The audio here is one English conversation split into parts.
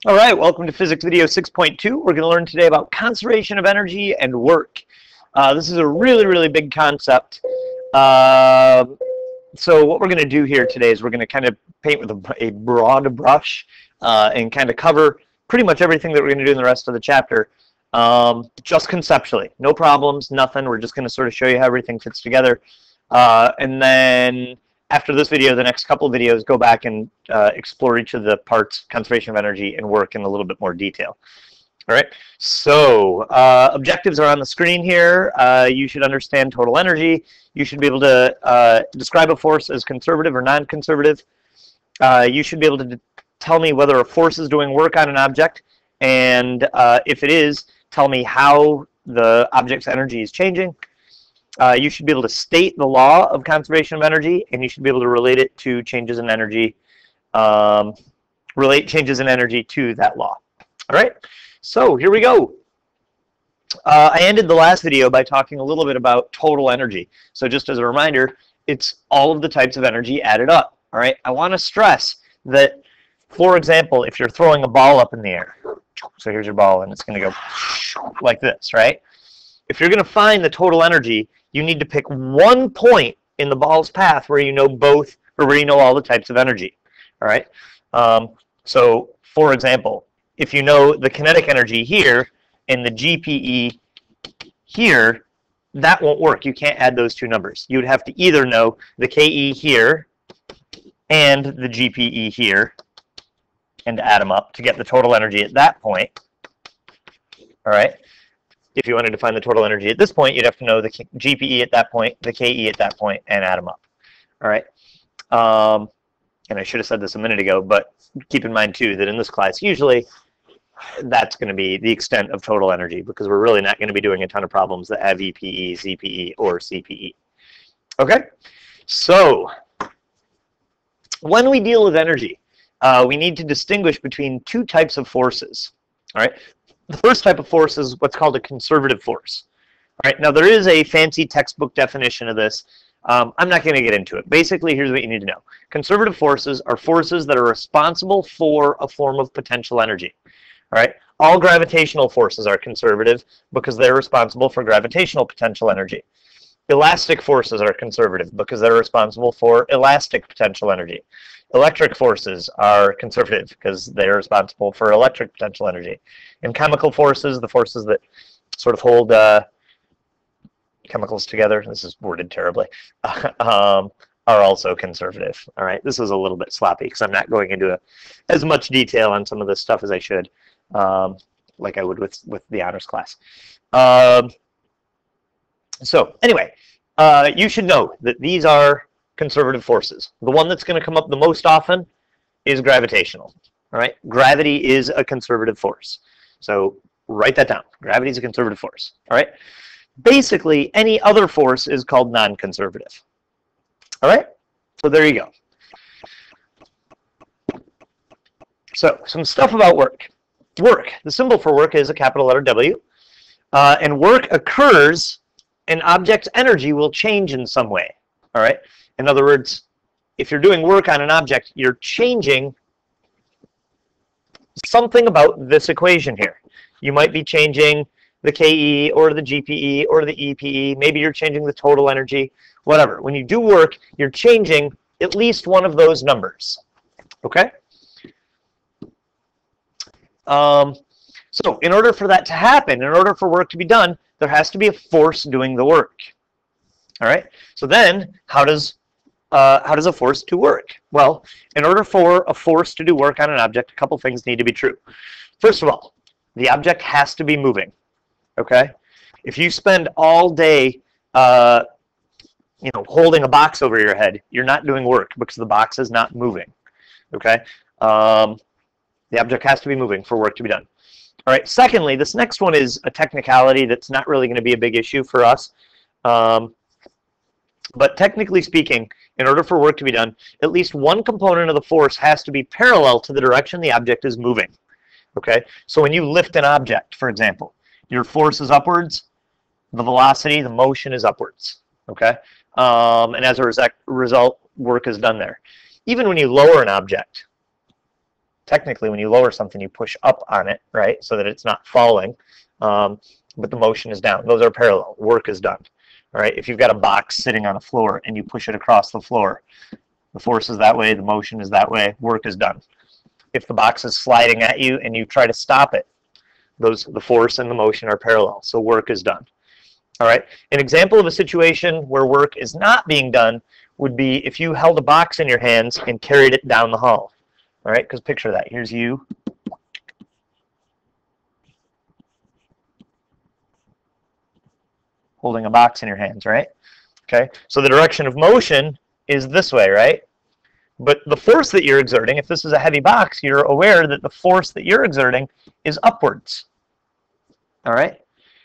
All right, welcome to Physics Video 6.2. We're going to learn today about conservation of energy and work. This is a really big concept. So what we're going to do here today is we're going to kind of paint with a broad brush and kind of cover pretty much everything that we're going to do in the rest of the chapter, just conceptually. No problems, nothing. We're just going to sort of show you how everything fits together. And then after this video, the next couple of videos, go back and explore each of the parts, conservation of energy and work, in a little bit more detail. All right, so objectives are on the screen here. You should understand total energy. You should be able to describe a force as conservative or non-conservative. You should be able to tell me whether a force is doing work on an object, and if it is, tell me how the object's energy is changing. You should be able to state the law of conservation of energy, and you should be able to relate it to changes in energy, relate changes in energy to that law. All right, so here we go. I ended the last video by talking a little bit about total energy. So just as a reminder, it's all of the types of energy added up. All right, I want to stress that, for example, if you're throwing a ball up in the air, so here's your ball, and it's going to go like this, right? If you're going to find the total energy, you need to pick one point in the ball's path where you know both, or where you know all the types of energy. All right. So, for example, if you know the kinetic energy here and the GPE here, that won't work. You can't add those two numbers. You would have to either know the KE here and the GPE here and add them up to get the total energy at that point. All right. If you wanted to find the total energy at this point, you'd have to know the GPE at that point, the KE at that point, and add them up. All right. And I should have said this a minute ago, but keep in mind, too, that in this class, usually that's going to be the extent of total energy, because we're really not going to be doing a ton of problems that have EPE, ZPE, or CPE. Okay? So when we deal with energy, we need to distinguish between two types of forces. All right? The first type of force is what's called a conservative force. All right, now there is a fancy textbook definition of this. I'm not going to get into it. Basically, here's what you need to know. Conservative forces are forces that are responsible for a form of potential energy. All right, all gravitational forces are conservative because they're responsible for gravitational potential energy. Elastic forces are conservative because they're responsible for elastic potential energy. Electric forces are conservative because they're responsible for electric potential energy. And chemical forces, the forces that sort of hold chemicals together, this is worded terribly, are also conservative. All right, this is a little bit sloppy because I'm not going into as much detail on some of this stuff as I should, like I would with the honors class. So anyway, you should know that these are conservative forces. The one that's going to come up the most often is gravitational. All right, gravity is a conservative force. So write that down. Gravity is a conservative force. All right. Basically, any other force is called non-conservative. All right. So there you go. So some stuff about work. Work. The symbol for work is a capital letter W. And work occurs, an object's energy will change in some way. All right. In other words, if you're doing work on an object, you're changing something about this equation here. You might be changing the KE or the GPE or the EPE. Maybe you're changing the total energy, whatever. When you do work, you're changing at least one of those numbers. Okay? So in order for that to happen, in order for work to be done, there has to be a force doing the work. All right? So then, how does a force do work? Well, in order for a force to do work on an object, a couple things need to be true. First of all, the object has to be moving. Okay? If you spend all day, holding a box over your head, you're not doing work because the box is not moving. Okay? The object has to be moving for work to be done. All right. Secondly, this next one is a technicality that's not really going to be a big issue for us. But technically speaking, in order for work to be done, at least one component of the force has to be parallel to the direction the object is moving. Okay? So when you lift an object, for example, your force is upwards, the velocity, the motion is upwards. Okay? And as a result, work is done there. Even when you lower an object, technically when you lower something, you push up on it, right, so that it's not falling, but the motion is down. Those are parallel. Work is done. All right, if you've got a box sitting on a floor and you push it across the floor, the force is that way, the motion is that way, work is done. If the box is sliding at you and you try to stop it, the force and the motion are parallel, so work is done. All right, an example of a situation where work is not being done would be if you held a box in your hands and carried it down the hall. All right, because picture that. Here's you. Holding a box in your hands, right? Okay, so the direction of motion is this way, right? But the force that you're exerting, if this is a heavy box, you're aware that the force that you're exerting is upwards. All right?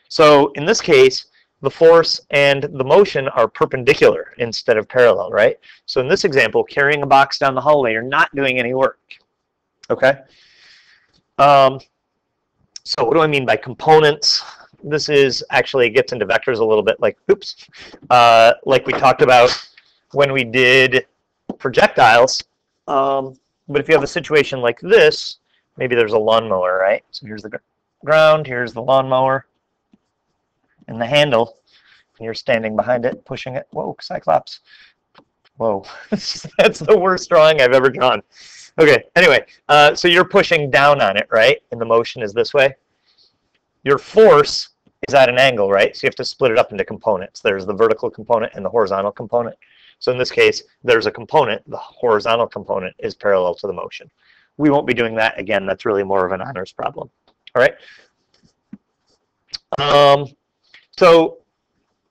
So in this case, the force and the motion are perpendicular instead of parallel, right? So in this example, carrying a box down the hallway, you're not doing any work. Okay? So what do I mean by components? This is actually gets into vectors a little bit, like, oops, like we talked about when we did projectiles. But if you have a situation like this, maybe there's a lawnmower, right? So here's the ground, here's the lawnmower, and the handle, and you're standing behind it, pushing it. Whoa, Cyclops. Whoa, that's the worst drawing I've ever drawn. Okay, anyway, so you're pushing down on it, right? And the motion is this way. Your force is at an angle, right? So you have to split it up into components. There's the vertical component and the horizontal component. So in this case, there's a component. The horizontal component is parallel to the motion. We won't be doing that. Again, that's really more of an honors problem. All right? So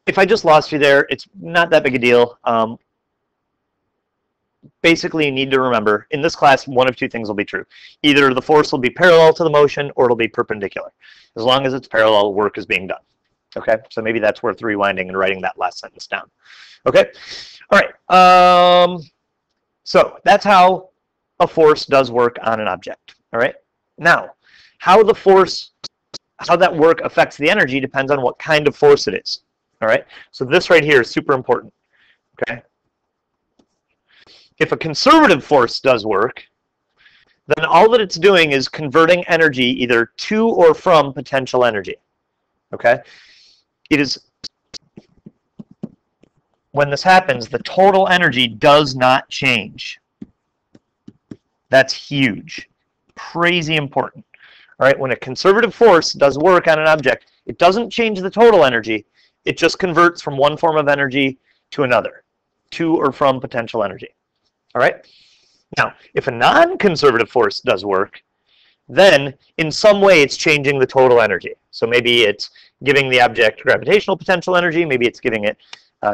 if I just lost you there, it's not that big a deal. Basically, you need to remember, in this class, one of two things will be true. Either the force will be parallel to the motion or it'll be perpendicular. As long as it's parallel, work is being done. Okay? So maybe that's worth rewinding and writing that last sentence down. Okay? All right. So that's how a force does work on an object. All right? Now, how that work affects the energy depends on what kind of force it is. All right? So this right here is super important. Okay? If a conservative force does work, then all that it's doing is converting energy either to or from potential energy. Okay? It is, when this happens, the total energy does not change. That's huge. Crazy important. All right? When a conservative force does work on an object, it doesn't change the total energy. It just converts from one form of energy to another, to or from potential energy. All right? Now, if a non-conservative force does work, then in some way it's changing the total energy. So maybe it's giving the object gravitational potential energy, maybe it's giving it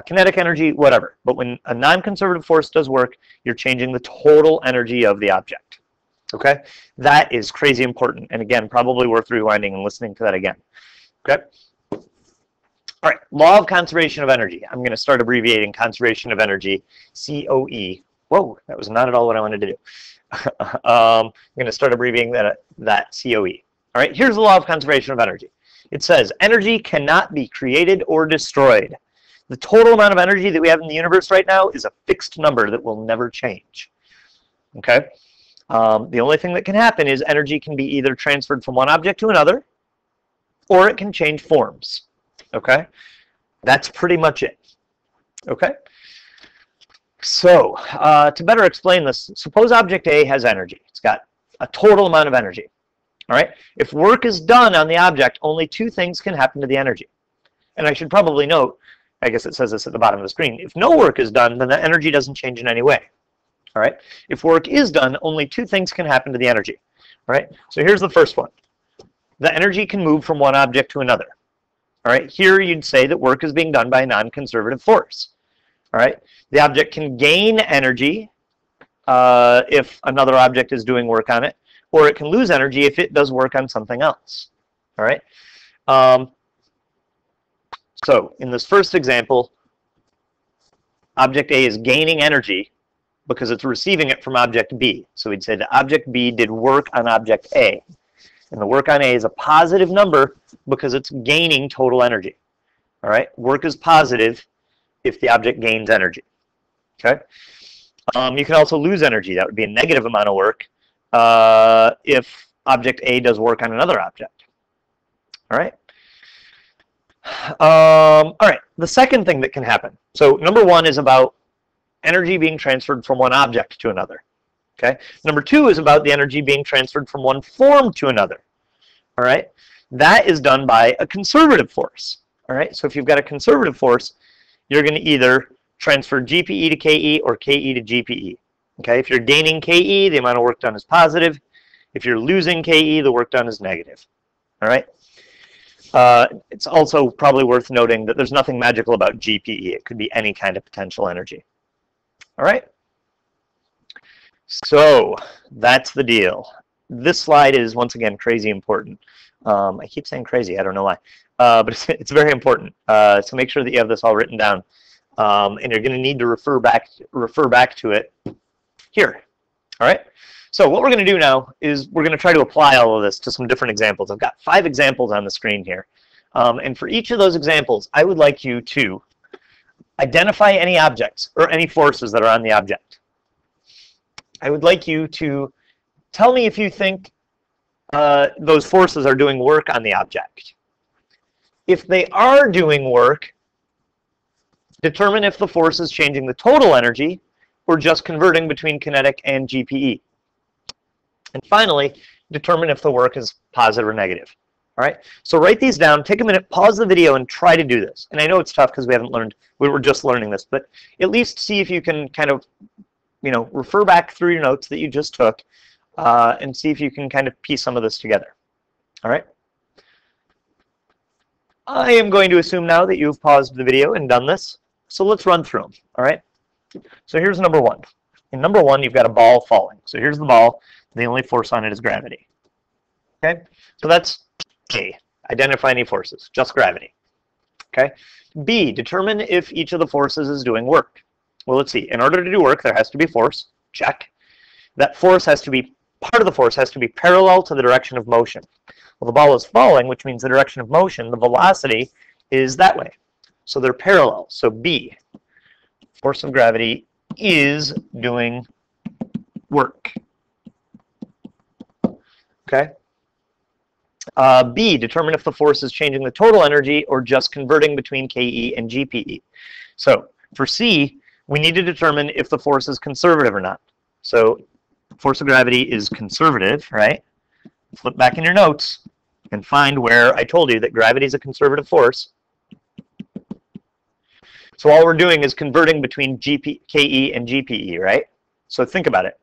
kinetic energy, whatever. But when a non-conservative force does work, you're changing the total energy of the object. Okay? That is crazy important. And again, probably worth rewinding and listening to that again. Okay? All right, law of conservation of energy. I'm going to start abbreviating conservation of energy, COE. Whoa, that was not at all what I wanted to do. I'm going to start abbreviating that COE. All right, here's the law of conservation of energy. It says energy cannot be created or destroyed. The total amount of energy that we have in the universe right now is a fixed number that will never change. Okay? The only thing that can happen is energy can be either transferred from one object to another, or it can change forms. Okay? That's pretty much it. Okay? So, to better explain this, suppose object A has energy. It's got a total amount of energy. All right? If work is done on the object, only two things can happen to the energy. And I should probably note, I guess it says this at the bottom of the screen, if no work is done, then the energy doesn't change in any way. All right? If work is done, only two things can happen to the energy. All right? So here's the first one. The energy can move from one object to another. All right? Here you'd say that work is being done by a non-conservative force. All right? The object can gain energy if another object is doing work on it, or it can lose energy if it does work on something else. All right? So in this first example, object A is gaining energy because it's receiving it from object B. So we'd say that object B did work on object A. And the work on A is a positive number because it's gaining total energy. All right? Work is positive if the object gains energy. Okay? You can also lose energy. That would be a negative amount of work if object A does work on another object. All right. All right. The second thing that can happen. So number one is about energy being transferred from one object to another. Okay. Number two is about the energy being transferred from one form to another. All right. That is done by a conservative force. All right. So if you've got a conservative force, you're going to either transfer GPE to KE or KE to GPE. Okay. If you're gaining KE, the amount of work done is positive. If you're losing KE, the work done is negative. All right. It's also probably worth noting that there's nothing magical about GPE. It could be any kind of potential energy. All right. So that's the deal. This slide is, once again, crazy important. I keep saying crazy. I don't know why. But it's very important. So make sure that you have this all written down. And you're going to need to refer back to it here. All right. So what we're going to do now is we're going to try to apply all of this to some different examples. I've got 5 examples on the screen here. And for each of those examples, I would like you to identify any objects or any forces that are on the object. I would like you to tell me if you think those forces are doing work on the object. If they are doing work, determine if the force is changing the total energy or just converting between kinetic and GPE. And finally, determine if the work is positive or negative. All right, so write these down, take a minute, pause the video, and try to do this. And I know it's tough because we were just learning this, but at least see if you can kind of, refer back through your notes that you just took and see if you can kind of piece some of this together. All right. I am going to assume now that you've paused the video and done this. So let's run through them. All right. So here's number one. In number one, you've got a ball falling. So here's the ball. The only force on it is gravity. Okay. So that's A. Identify any forces. Just gravity. Okay. B. Determine if each of the forces is doing work. Well, let's see. In order to do work, there has to be force. Check. That force has to be, part of the force has to be parallel to the direction of motion. Well, the ball is falling, which means the direction of motion, the velocity, is that way. So they're parallel. So B, force of gravity is doing work. Okay. B, determine if the force is changing the total energy or just converting between KE and GPE. So for C, we need to determine if the force is conservative or not. So force of gravity is conservative, right? Flip back in your notes and find where I told you that gravity is a conservative force. So all we're doing is converting between KE and GPE, right? So think about it.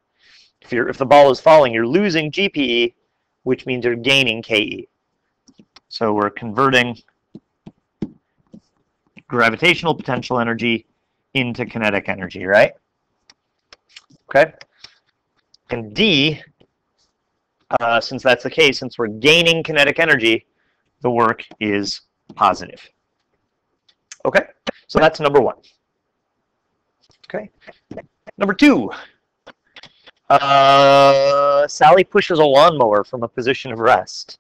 If the ball is falling, you're losing GPE, which means you're gaining KE. So we're converting gravitational potential energy into kinetic energy, right? Okay. And D, since that's the case, since we're gaining kinetic energy, the work is positive. Okay, so that's number one. Okay, number two. Sally pushes a lawnmower from a position of rest.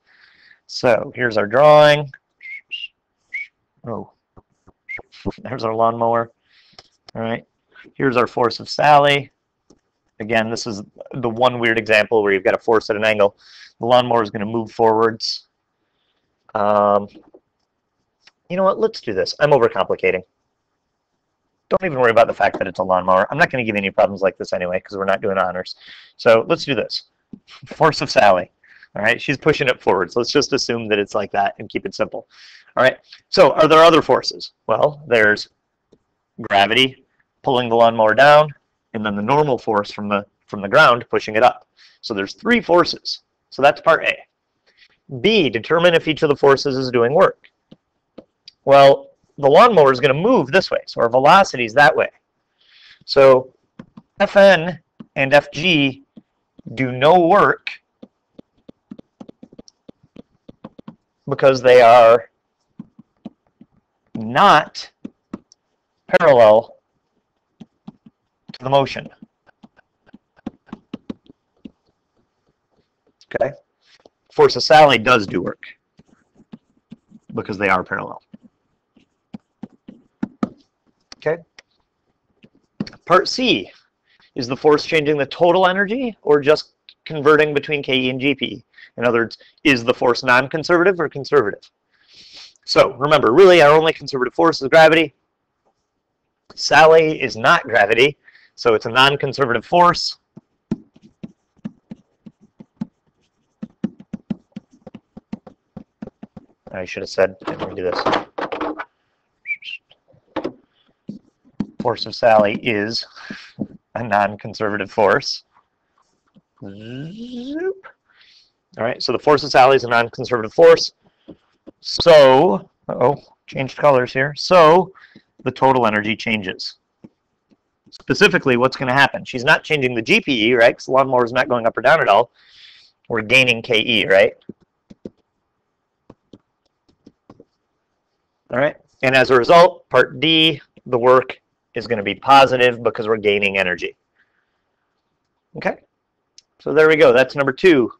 So here's our drawing. Oh, there's our lawnmower. All right, here's our force of Sally. Again, this is the one weird example where you've got a force at an angle. The lawnmower is going to move forwards. You know what? Let's do this. I'm overcomplicating. Don't even worry about the fact that it's a lawnmower. I'm not going to give you any problems like this anyway because we're not doing honors. So let's do this. Force of Sally. All right, she's pushing it forwards. Let's just assume that it's like that and keep it simple. All right, so are there other forces? Well, there's gravity pulling the lawnmower down, and then the normal force from the ground pushing it up. So there's 3 forces. So that's part A. B, determine if each of the forces is doing work. Well, the lawnmower is going to move this way, so our velocity is that way. So Fn and Fg do no work because they are not parallel to the motion. Okay. Force of Sally does do work because they are parallel. Okay. Part C, is the force changing the total energy or just converting between KE and GPE. In other words, is the force non-conservative or conservative? So remember, really our only conservative force is gravity. Sally is not gravity, so it's a non-conservative force. I should have said, let me do this. Force of Sally is a non-conservative force. Zoop. All right, so the force of Sally is a non-conservative force. So, changed colors here. So the total energy changes. Specifically, what's going to happen? She's not changing the GPE, right? Because the lawnmower is not going up or down at all. We're gaining KE, right? All right, and as a result, part D, the work is going to be positive because we're gaining energy. Okay, so there we go. That's number 2.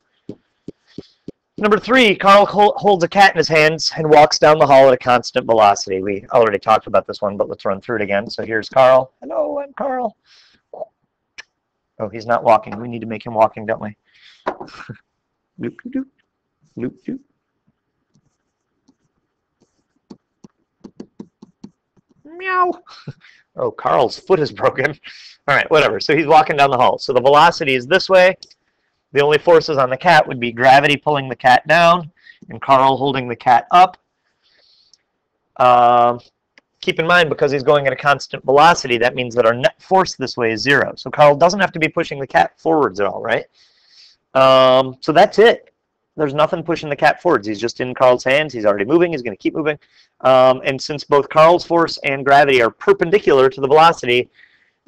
Number 3, Carl holds a cat in his hands and walks down the hall at a constant velocity. We already talked about this one, but let's run through it again. So here's Carl. Hello, I'm Carl. Oh, he's not walking. We need to make him walking, don't we? Loop, doop, loop, doop. Meow. Oh, Carl's foot is broken. All right, whatever. So he's walking down the hall. So the velocity is this way. The only forces on the cat would be gravity pulling the cat down and Carl holding the cat up. Keep in mind, because he's going at a constant velocity, that means that our net force this way is 0. So Carl doesn't have to be pushing the cat forwards at all, right? So that's it. There's nothing pushing the cat forwards. He's just in Carl's hands. He's already moving. He's going to keep moving. And since both Carl's force and gravity are perpendicular to the velocity,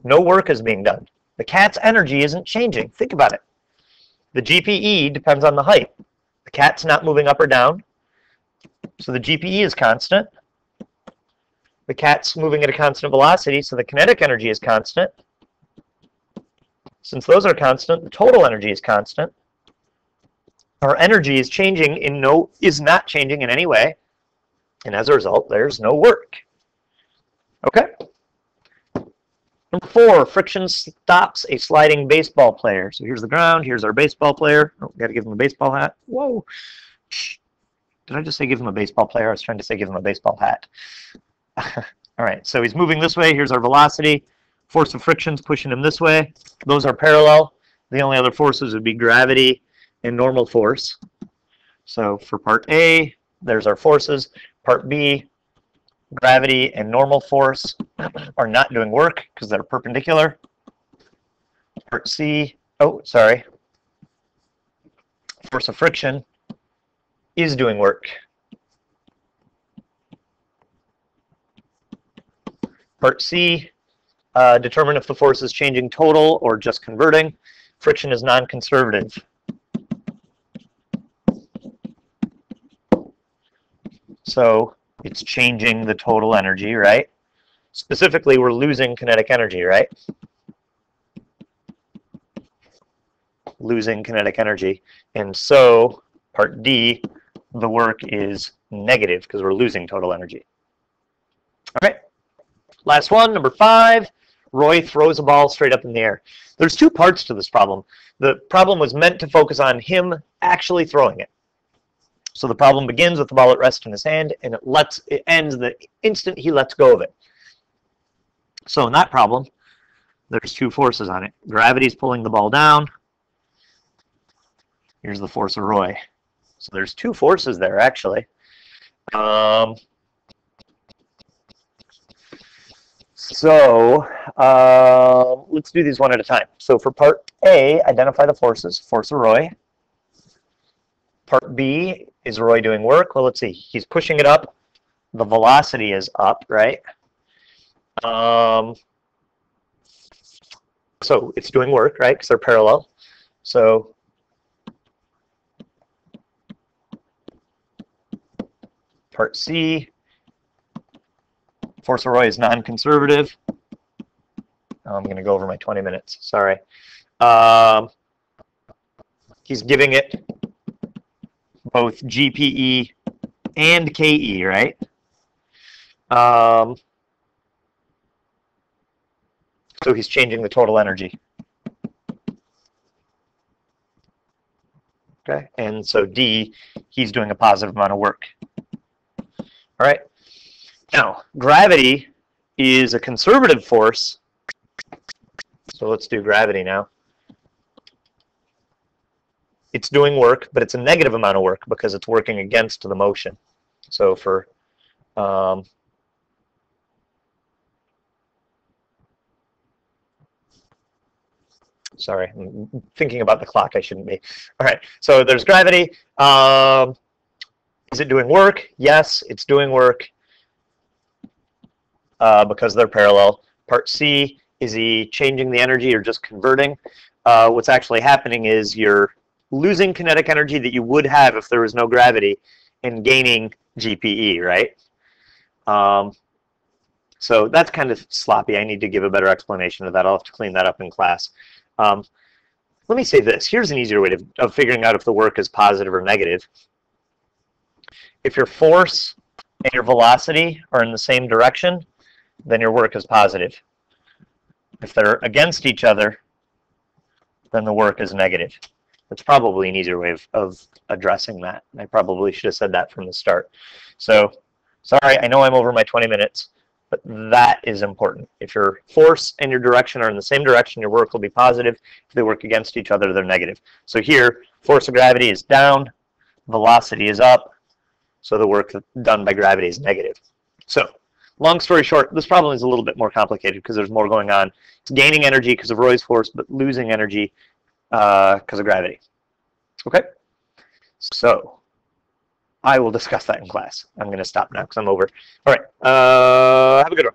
no work is being done. The cat's energy isn't changing. Think about it. The GPE depends on the height. The cat's not moving up or down, so the GPE is constant. The cat's moving at a constant velocity, so the kinetic energy is constant. Since those are constant, the total energy is constant. Our energy is not changing in any way, and as a result, there's no work. Okay? Number 4, friction stops a sliding baseball player. So here's the ground, here's our baseball player. Oh, got to give him a baseball hat. Whoa. Did I just say give him a baseball player? I was trying to say give him a baseball hat. All right, so he's moving this way. Here's our velocity. Force of friction's pushing him this way. Those are parallel. The only other forces would be gravity and normal force. So for part A, there's our forces. Part B, gravity and normal force are not doing work because they're perpendicular. Part C, force of friction is doing work. Part C, determine if the force is changing total or just converting. Friction is non-conservative. So it's changing the total energy, right? Specifically, we're losing kinetic energy, right? Losing kinetic energy. And so, part D, the work is negative because we're losing total energy. All right, last one, number 5. Roy throws a ball straight up in the air. There's 2 parts to this problem. The problem was meant to focus on him actually throwing it. So the problem begins with the ball at rest in his hand, and it ends the instant he lets go of it. So in that problem, there's 2 forces on it. Gravity's pulling the ball down. Here's the force of Roy. So there's 2 forces there, actually. Let's do these one at a time. So for part A, identify the forces. Force of Roy. Part B, is Roy doing work? Well, let's see. He's pushing it up. The velocity is up, right? So it's doing work, right? Because they're parallel. So part C, force of Roy is non-conservative. I'm going to go over my 20 minutes. Sorry. He's giving it both GPE and KE, right? So he's changing the total energy. Okay, and so D, he's doing a positive amount of work. All right. Now, gravity is a conservative force. So let's do gravity now. It's doing work, but it's a negative amount of work because it's working against the motion. So for sorry, I'm thinking about the clock. I shouldn't be. All right, so there's gravity. Is it doing work? Yes, it's doing work because they're parallel. Part C, is he changing the energy or just converting? What's actually happening is you're losing kinetic energy that you would have if there was no gravity and gaining GPE, right? So that's kind of sloppy. I need to give a better explanation of that. I'll have to clean that up in class. Let me say this. Here's an easier way of figuring out if the work is positive or negative. If your force and your velocity are in the same direction, then your work is positive. If they're against each other, then the work is negative. That's probably an easier way of addressing that. I probably should have said that from the start. So, sorry, I know I'm over my 20 minutes, but that is important. If your force and your direction are in the same direction, your work will be positive. If they work against each other, they're negative. So here, force of gravity is down, velocity is up, so the work done by gravity is negative. So, long story short, this problem is a little bit more complicated because there's more going on. It's gaining energy because of Roy's force, but losing energy because of gravity. Okay? So, I will discuss that in class. I'm going to stop now because I'm over. All right. Have a good one.